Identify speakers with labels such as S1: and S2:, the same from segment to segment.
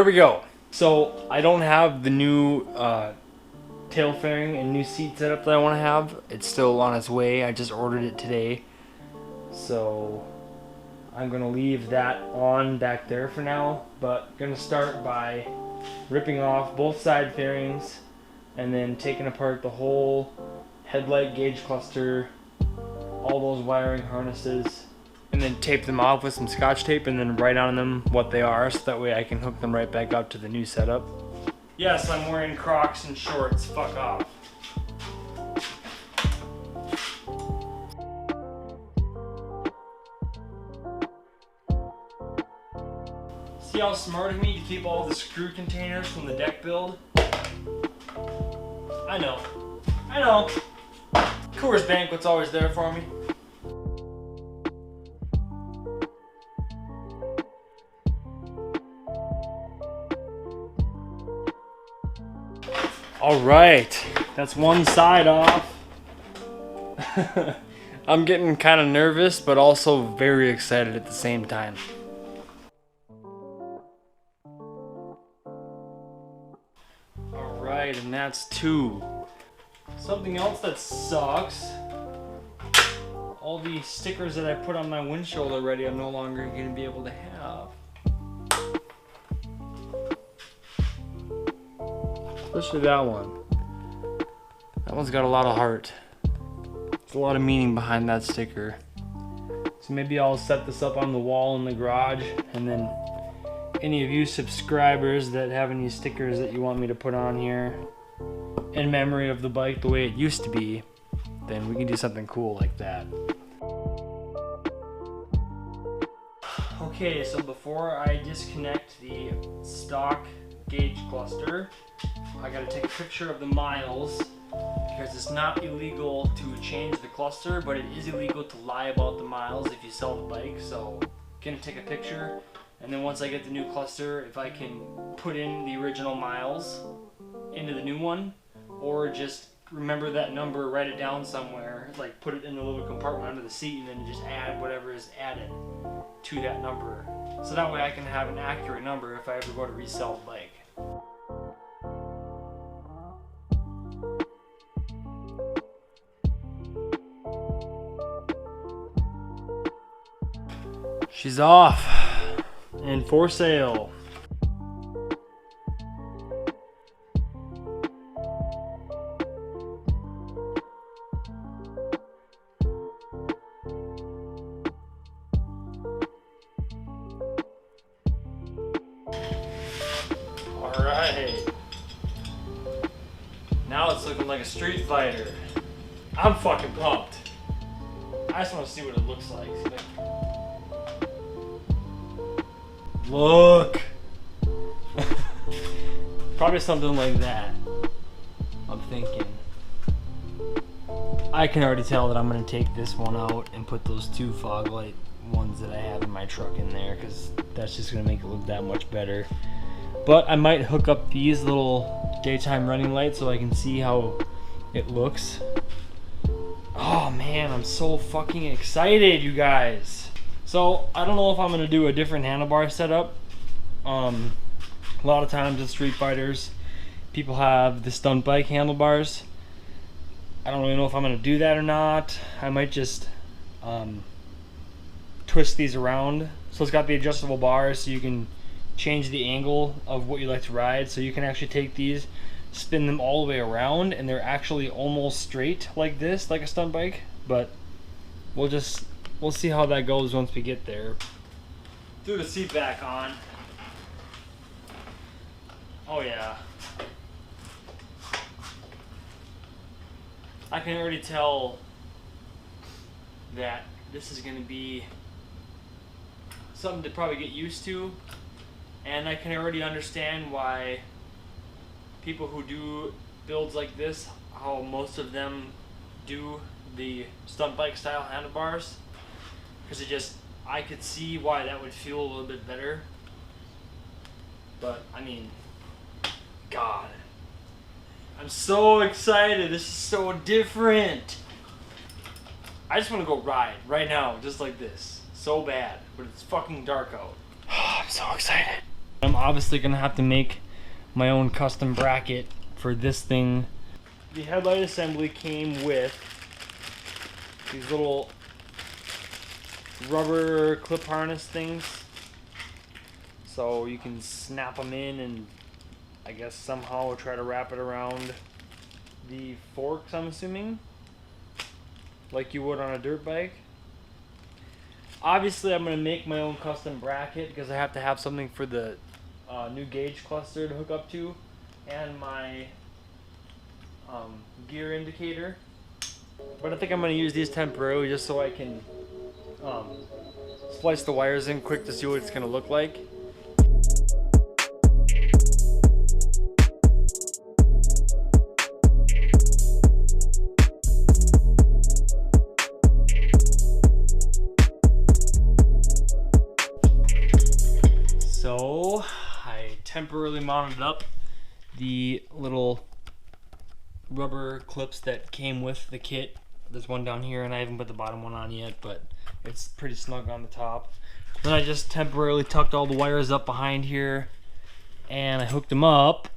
S1: here we go. So I don't have the new tail fairing and new seat setup that I want to have. It's still on its way. I just ordered it today. So I'm going to leave that on back there for now. But going to start by ripping off both side fairings and then taking apart the whole headlight gauge cluster, all those wiring harnesses, and then tape them off with some scotch tape and then write on them what they are so that way I can hook them right back up to the new setup. Yes, I'm wearing Crocs and shorts. Fuck off. See how smart of me to keep all the screw containers from the deck build? I know. Coors Banquet's always there for me. Alright, that's one side off. I'm getting kind of nervous, but also very excited at the same time. Alright, and that's two. Something else that sucks, all the stickers that I put on my windshield already I'm no longer going to be able to have. Especially that one. That one's got a lot of heart. There's a lot of meaning behind that sticker. So maybe I'll set this up on the wall in the garage, and then any of you subscribers that have any stickers that you want me to put on here in memory of the bike the way it used to be, then we can do something cool like that. Okay, so before I disconnect the stock gauge cluster, I gotta take a picture of the miles, because it's not illegal to change the cluster, but it is illegal to lie about the miles if you sell the bike. So I'm gonna take a picture, and then once I get the new cluster, if I can put in the original miles into the new one, or just remember that number, write it down somewhere, like put it in a little compartment under the seat, and then just add whatever is added to that number. So that way I can have an accurate number if I ever go to resell the bike. She's off and for sale. All right. Now it's looking like a Street Fighter. I'm fucking pumped. I just want to see what it looks like. Look! Probably something like that. I'm thinking. I can already tell that I'm going to take this one out and put those two fog light ones that I have in my truck in there, because that's just going to make it look that much better. But I might hook up these little daytime running lights so I can see how it looks. Oh man, I'm so fucking excited, you guys. So I don't know if I'm going to do a different handlebar setup. A lot of times with Street Fighters, people have the stunt bike handlebars. I don't really know if I'm going to do that or not. I might just twist these around. So it's got the adjustable bars so you can change the angle of what you like to ride. So you can actually take these, spin them all the way around, and they're actually almost straight like this, like a stunt bike. But we'll see how that goes once we get there. Threw the seat back on. Oh yeah. I can already tell that this is going to be something to probably get used to, and I can already understand why people who do builds like this, how most of them do the stunt bike style handlebars, because I could see why that would feel a little bit better. But I mean, God, I'm so excited. This is so different. I just want to go ride right now, just like this. So bad, but it's fucking dark out. I'm so excited. I'm obviously gonna have to make my own custom bracket for this thing. The headlight assembly came with these little rubber clip harness things, so you can snap them in and I guess somehow try to wrap it around the forks, I'm assuming, like you would on a dirt bike. Obviously I'm going to make my own custom bracket because I have to have something for the new gauge cluster to hook up to, and my gear indicator. But I think I'm going to use these temporarily just so I can splice the wires in quick to see what it's going to look like. So I temporarily mounted up the little rubber clips that came with the kit. There's one down here and I haven't put the bottom one on yet, but it's pretty snug on the top. Then I just temporarily tucked all the wires up behind here and I hooked them up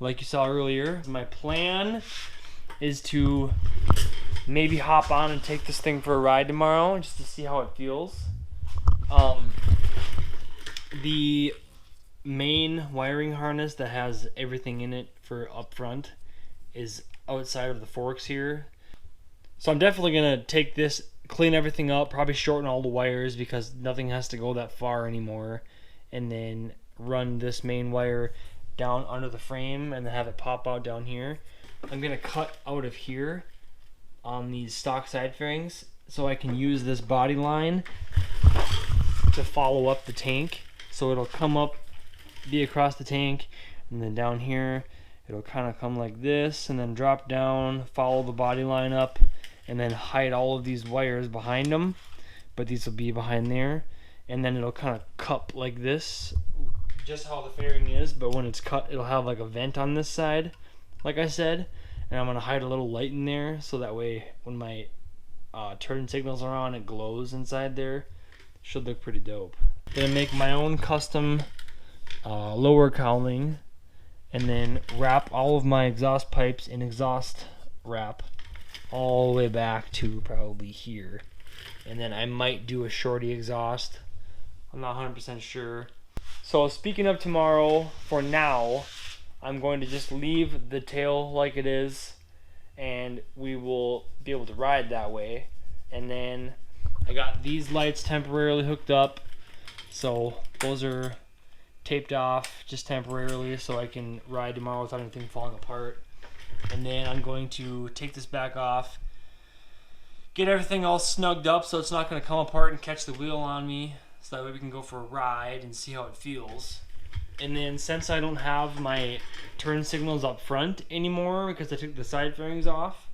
S1: like you saw earlier. My plan is to maybe hop on and take this thing for a ride tomorrow just to see how it feels. The main wiring harness that has everything in it for up front is outside of the forks here. So I'm definitely gonna take this, clean everything up, probably shorten all the wires because nothing has to go that far anymore, and then run this main wire down under the frame and then have it pop out down here. I'm gonna cut out of here on these stock side fairings so I can use this body line to follow up the tank. So it'll come up, be across the tank, and then down here it'll kind of come like this and then drop down, follow the body line up, and then hide all of these wires behind them, but these will be behind there, and then it'll kind of cup like this, just how the fairing is, but when it's cut it'll have like a vent on this side like I said, and I'm going to hide a little light in there so that way when my turn signals are on it glows inside there. Should look pretty dope. Gonna make my own custom lower cowling and then wrap all of my exhaust pipes in exhaust wrap all the way back to probably here, and then I might do a shorty exhaust. I'm not 100% sure. So speaking of tomorrow, for now I'm going to just leave the tail like it is and we will be able to ride that way. And then I got these lights temporarily hooked up, so those are taped off just temporarily so I can ride tomorrow without anything falling apart. And then I'm going to take this back off, get everything all snugged up so it's not going to come apart and catch the wheel on me, so that way we can go for a ride and see how it feels. And then since I don't have my turn signals up front anymore because I took the side fairings off,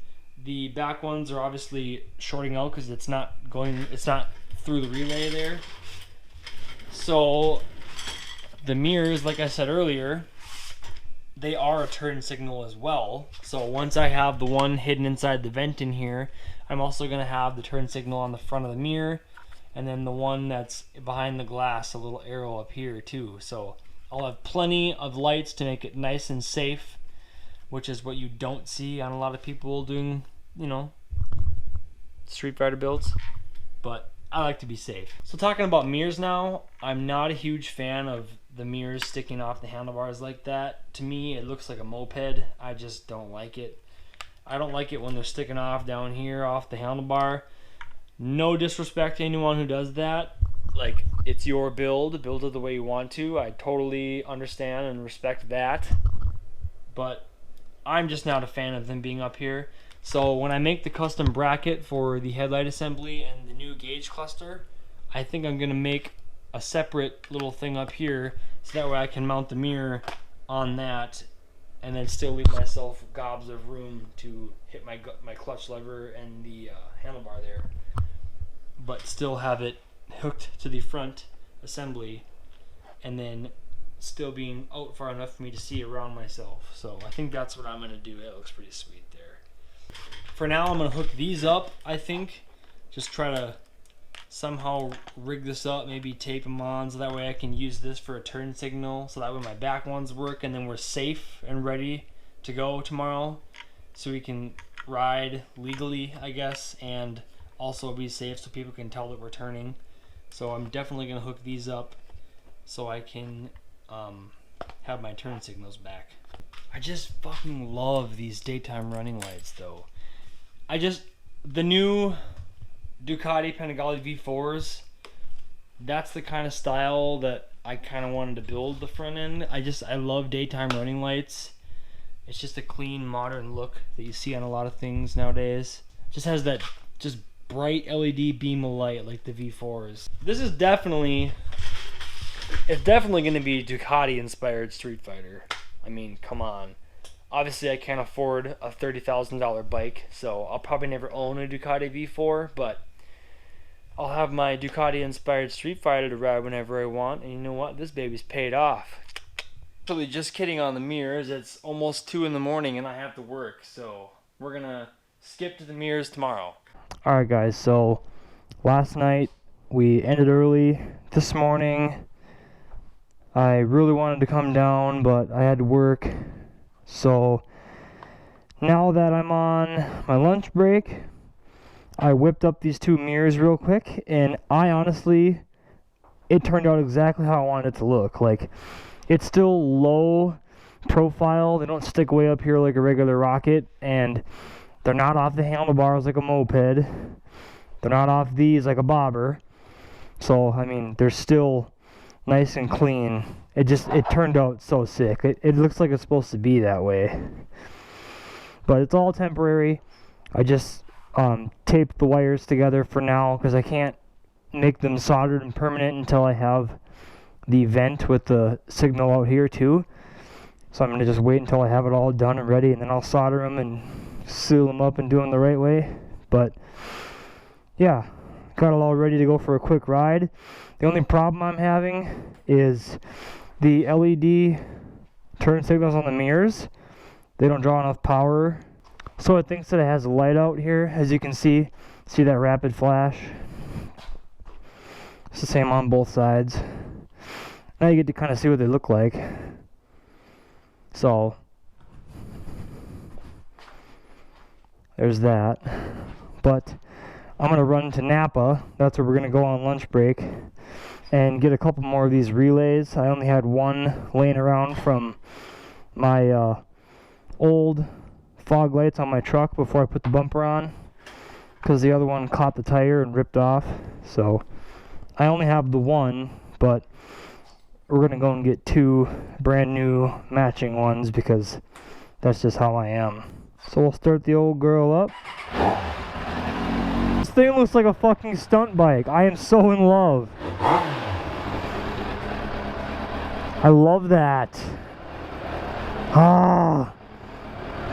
S1: the back ones are obviously shorting out because it's not through the relay there. So the mirrors, like I said earlier, they are a turn signal as well. So once I have the one hidden inside the vent in here, I'm also going to have the turn signal on the front of the mirror, and then the one that's behind the glass, a little arrow up here too. So I'll have plenty of lights to make it nice and safe, which is what you don't see on a lot of people doing, you know, Street Fighter builds. But I like to be safe. So talking about mirrors now, I'm not a huge fan of the mirrors sticking off the handlebars like that. To me, it looks like a moped. I just don't like it. I don't like it when they're sticking off down here off the handlebar. No disrespect to anyone who does that. Like, it's your build it the way you want to. I totally understand and respect that. But I'm just not a fan of them being up here. So when I make the custom bracket for the headlight assembly and the new gauge cluster, I think I'm gonna make a separate little thing up here so that way I can mount the mirror on that and then still leave myself gobs of room to hit my clutch lever and the handlebar there, but still have it hooked to the front assembly and then still being out far enough for me to see around myself. So I think that's what I'm gonna do. It looks pretty sweet there. For now I'm gonna hook these up, I think. Just try to somehow rig this up, maybe tape them on so that way I can use this for a turn signal, so that way my back ones work, and then we're safe and ready to go tomorrow so we can ride legally, I guess, and also be safe so people can tell that we're turning. So I'm definitely going to hook these up so I can have my turn signals back. I just fucking love these daytime running lights though. The new Ducati Panigale V4s, that's the kind of style that I kind of wanted to build the front end. I love daytime running lights. It's just a clean, modern look that you see on a lot of things nowadays. Just has that just bright LED beam of light like the V4s. This is definitely going to be Ducati inspired Street Fighter. I mean, come on. Obviously, I can't afford a $30,000 bike, so I'll probably never own a Ducati V4, but I'll have my Ducati-inspired Street Fighter to ride whenever I want, and you know what? This baby's paid off. Actually, just kidding on the mirrors. It's almost 2 in the morning, and I have to work, so we're going to skip to the mirrors tomorrow. Alright, guys, so last night we ended early. This morning, I really wanted to come down, but I had to work. So now that I'm on my lunch break, I whipped up these 2 mirrors real quick, and it turned out exactly how I wanted it to look. Like, it's still low profile. They don't stick way up here like a regular rocket, and they're not off the handlebars like a moped. They're not off these like a bobber. So, I mean, they're still nice and clean. It turned out so sick. It looks like it's supposed to be that way. But it's all temporary. I just taped the wires together for now because I can't make them soldered and permanent until I have the vent with the signal out here too. So I'm going to just wait until I have it all done and ready, and then I'll solder them and seal them up and do them the right way. But yeah, got it all ready to go for a quick ride. The only problem I'm having is the LED turn signals on the mirrors. They don't draw enough power, so it thinks that it has a light out here. As you can see that rapid flash. It's the same on both sides. Now you get to kind of see what they look like. So there's that. But I'm going to run to Napa. That's where we're going to go on lunch break and get a couple more of these relays. I only had one laying around from my old fog lights on my truck before I put the bumper on, because the other one caught the tire and ripped off. So I only have the one, but we're going to go and get 2 brand new matching ones because that's just how I am. So we'll start the old girl up. This thing looks like a fucking stunt bike. I am so in love. I love that.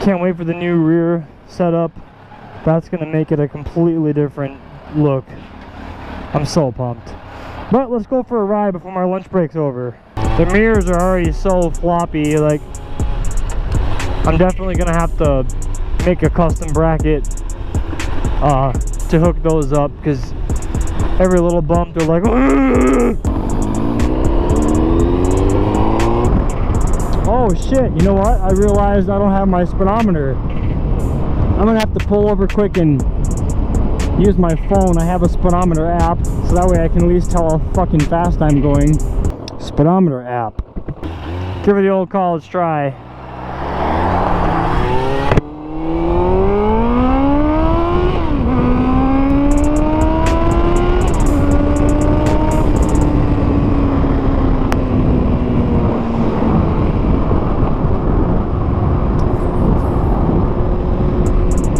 S1: Can't wait for the new rear setup. That's going to make it a completely different look. I'm so pumped. But let's go for a ride before my lunch break's over. The mirrors are already so floppy, like I'm definitely going to have to make a custom bracket to hook those up, because every little bump they're like, oh shit, you know what? I realized I don't have my speedometer. I'm gonna have to pull over quick and use my phone. I have a speedometer app, so that way I can at least tell how fucking fast I'm going. Speedometer app. Give it the old college try.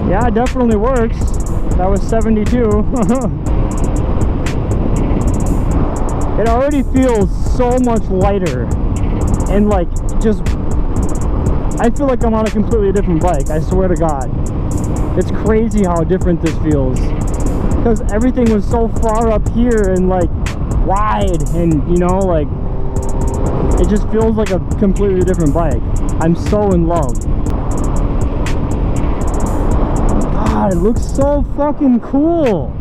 S1: Yeah, it definitely works. That was 72. It already feels so much lighter, and like just I feel like I'm on a completely different bike. I swear to God, it's crazy how different this feels, because everything was so far up here and like wide, and you know, like it just feels like a completely different bike. I'm so in love. God, it looks so fucking cool.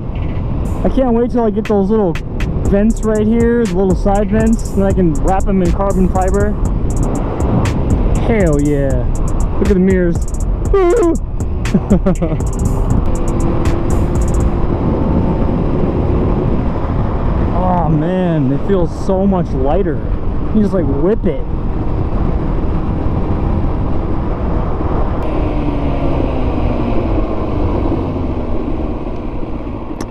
S2: I can't wait till I get those little vents right here, the little side vents, and I can wrap them in carbon fiber. Hell yeah. Look at the mirrors. Woo! Oh man, it feels so much lighter. You just like whip it.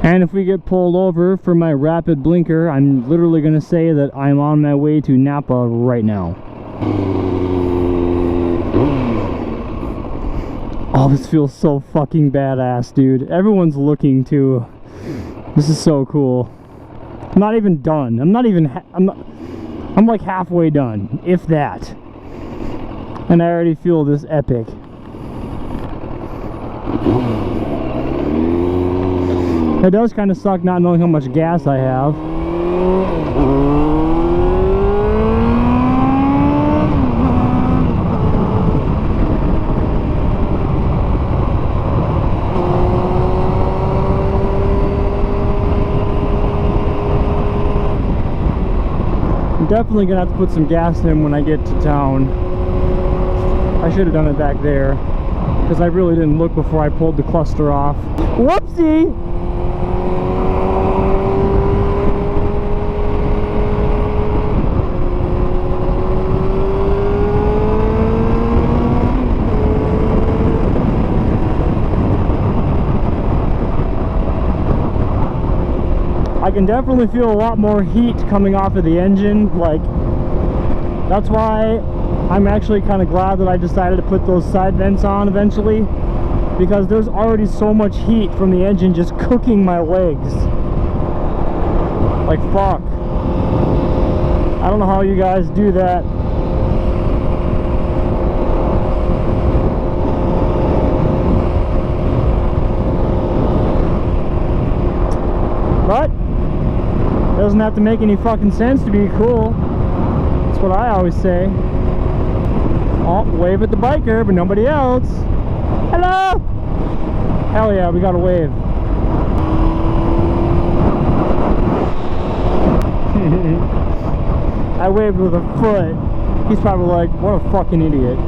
S2: And if we get pulled over for my rapid blinker, I'm literally going to say that I'm on my way to Napa right now. Oh, this feels so fucking badass, dude. Everyone's looking too. This is so cool. I'm not even done. I'm like halfway done, if that. And I already feel this epic. It does kind of suck not knowing how much gas I have. I'm definitely gonna have to put some gas in when I get to town. I should have done it back there because I really didn't look before I pulled the cluster off. Whoopsie! I can definitely feel a lot more heat coming off of the engine. Like, that's why I'm actually kind of glad that I decided to put those side vents on eventually, because there's already so much heat from the engine just cooking my legs. Like, fuck. I don't know how you guys do that. But it doesn't have to make any fucking sense to be cool. That's what I always say. Oh, wave at the biker, but nobody else. Hello! Hell yeah, we got a wave. I waved with a foot. He's probably like, what a fucking idiot.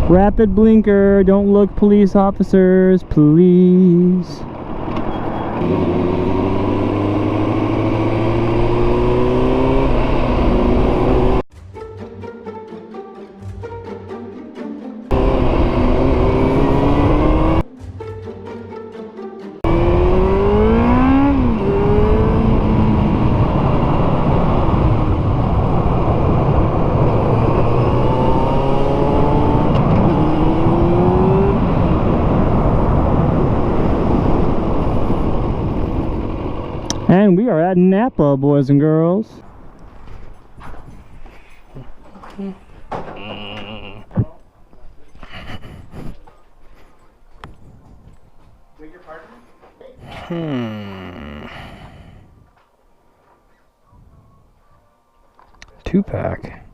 S2: Rapid blinker, don't look, police officers, please. And we are at Napa, boys and girls. Two-pack.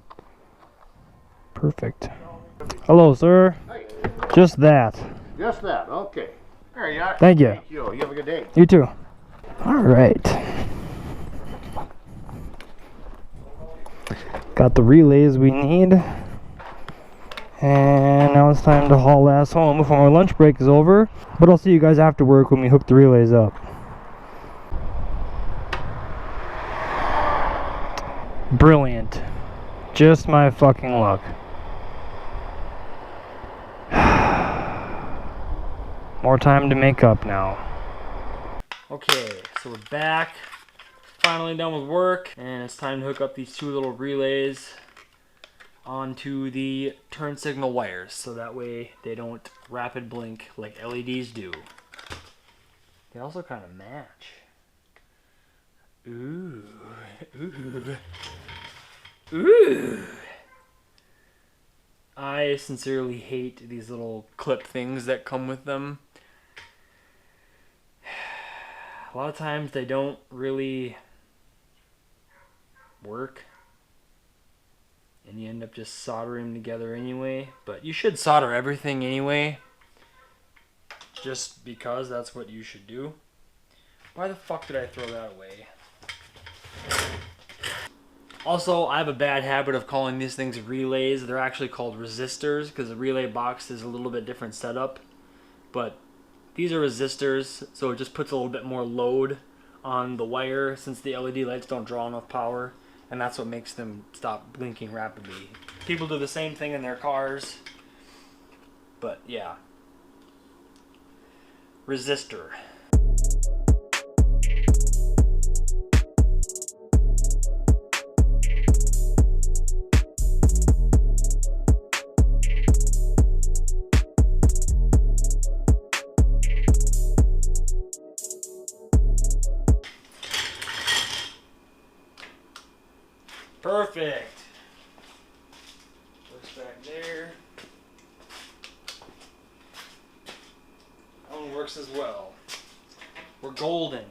S2: Perfect. Hello, sir.
S3: Hey.
S2: Just that.
S3: Just that, okay. There you are.
S2: Thank you.
S3: You have a good day.
S2: You too. All right. Got the relays we need. And now it's time to haul ass home before my lunch break is over. But I'll see you guys after work when we hook the relays up. Brilliant. Just my fucking luck. More time to make up now.
S1: Okay, so we're back. Finally done with work, and it's time to hook up these two little relays onto the turn signal wires, so that way they don't rapid blink like LEDs do. They also kind of match. Ooh, ooh, ooh. I sincerely hate these little clip things that come with them. A lot of times they don't really work. and you end up just soldering them together anyway. But you should solder everything anyway, just because that's what you should do. Why the fuck did I throw that away? Also, I have a bad habit of calling these things relays. They're actually called resistors because the relay box is a little bit different setup. But these are resistors, so it just puts a little bit more load on the wire since the LED lights don't draw enough power, and that's what makes them stop blinking rapidly. People do the same thing in their cars, but yeah. Resistor. Perfect. Push back there. That one works as well. We're golden.